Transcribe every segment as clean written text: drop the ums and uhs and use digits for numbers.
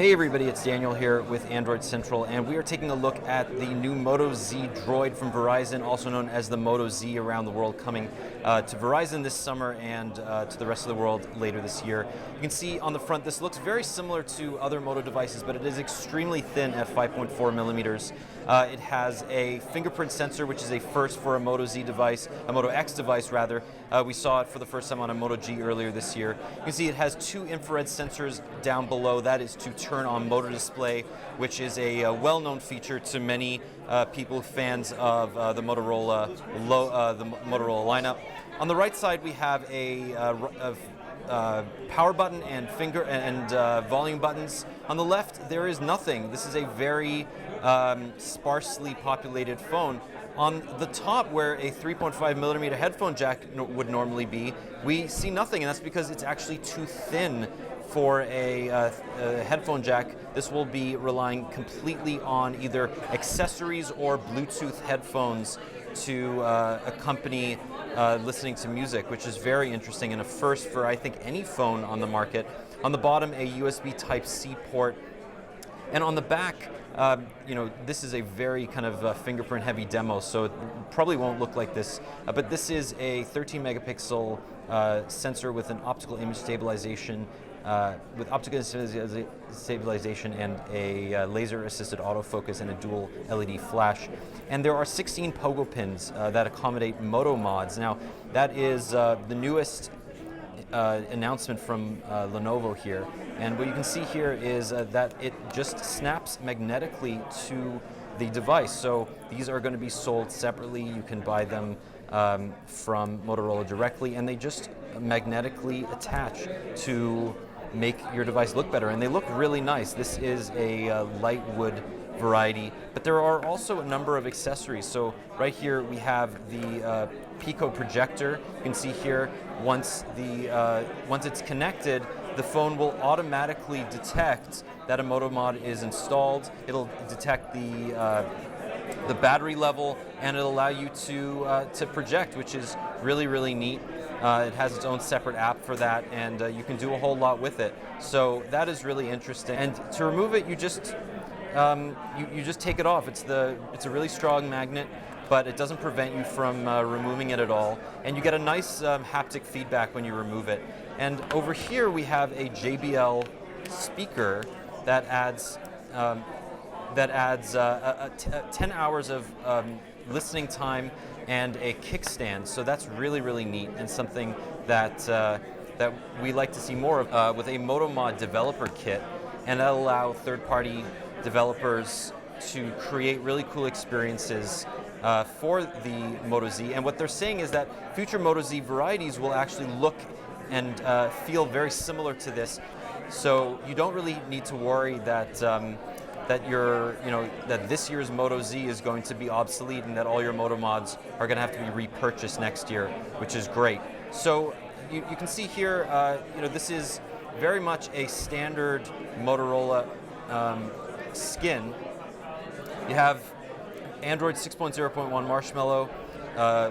Hey everybody, it's Daniel here with Android Central, and we are taking a look at the new Moto Z Droid from Verizon, also known as the Moto Z around the world, coming to Verizon this summer and to the rest of the world later this year. You can see on the front, this looks very similar to other Moto devices, but it is extremely thin at 5.4 millimeters. It has a fingerprint sensor, which is a first for a Moto Z device, a Moto X device rather. We saw it for the first time on a Moto G earlier this year. You can see it has two infrared sensors down below. That is to turn on motor display, which is a well-known feature to many people, fans of the Motorola lineup. On the right side, we have a power button and volume buttons. On the left, there is nothing. This is a very sparsely populated phone. On the top, where a 3.5 millimeter headphone jack would normally be, we see nothing, and that's because it's actually too thin for a headphone jack. This will be relying completely on either accessories or Bluetooth headphones to accompany listening to music, which is very interesting and a first for, I think, any phone on the market. On the bottom, a USB Type-C port. And on the back, this is a very kind of fingerprint heavy demo, so it probably won't look like this, but this is a 13 megapixel sensor with an optical image stabilization, and a laser assisted autofocus and a dual LED flash. And there are 16 pogo pins that accommodate Moto mods. Now, that is the newest announcement from Lenovo here, and what you can see here is that it just snaps magnetically to the device. So these are going to be sold separately. You can buy them from Motorola directly, and they just magnetically attach to make your device look better, and they look really nice. This is a light wood variety, but there are also a number of accessories. So right here we have the Pico projector. You can see here, once it's connected, the phone will automatically detect that a Moto mod is installed. It'll detect the battery level, and it'll allow you to project, which is really, really neat. It has its own separate app for that, and you can do a whole lot with it. So that is really interesting. And to remove it, you just take it off. It's a really strong magnet, but it doesn't prevent you from removing it at all. And you get a nice haptic feedback when you remove it. And over here we have a JBL speaker that adds 10 hours of listening time and a kickstand. So that's really, really neat, and something that we like to see more of with a MotoMod developer kit, and that'll allow third-party developers to create really cool experiences for the Moto Z. And what they're saying is that future Moto Z varieties will actually look and feel very similar to this. So you don't really need to worry that that this year's Moto Z is going to be obsolete, and that all your Moto mods are going to have to be repurchased next year, which is great. So you can see here, this is very much a standard Motorola skin. You have Android 6.0.1 Marshmallow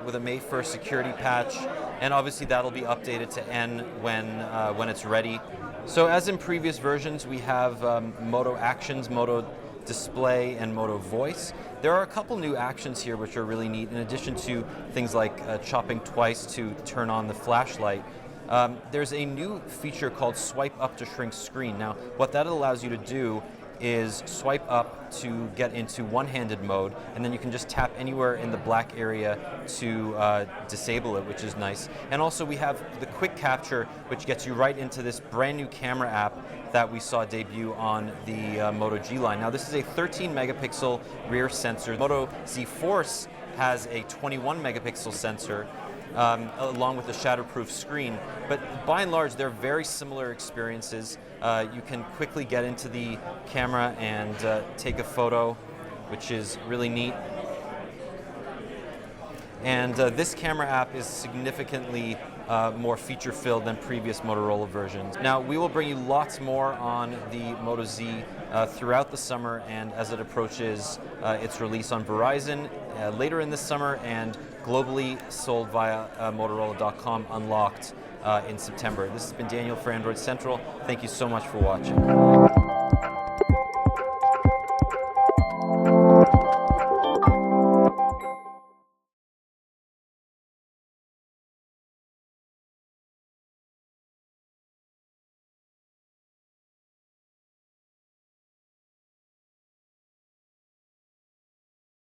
with a May 1st security patch, and obviously that'll be updated to N when it's ready. So as in previous versions, we have Moto Actions, Moto Display, and Moto Voice. There are a couple new actions here which are really neat, in addition to things like chopping twice to turn on the flashlight. There's a new feature called Swipe Up to Shrink Screen. Now, what that allows you to do is swipe up to get into one-handed mode, and then you can just tap anywhere in the black area to disable it, which is nice. And also we have the quick capture, which gets you right into this brand new camera app that we saw debut on the Moto G line. Now, this is a 13 megapixel rear sensor. Moto Z Force has a 21 megapixel sensor, along with a shatterproof screen. But by and large, they're very similar experiences. You can quickly get into the camera and take a photo, which is really neat. And this camera app is significantly more feature-filled than previous Motorola versions. Now, we will bring you lots more on the Moto Z throughout the summer, and as it approaches its release on Verizon later in this summer, and globally sold via Motorola.com unlocked in September. This has been Daniel for Android Central. Thank you so much for watching.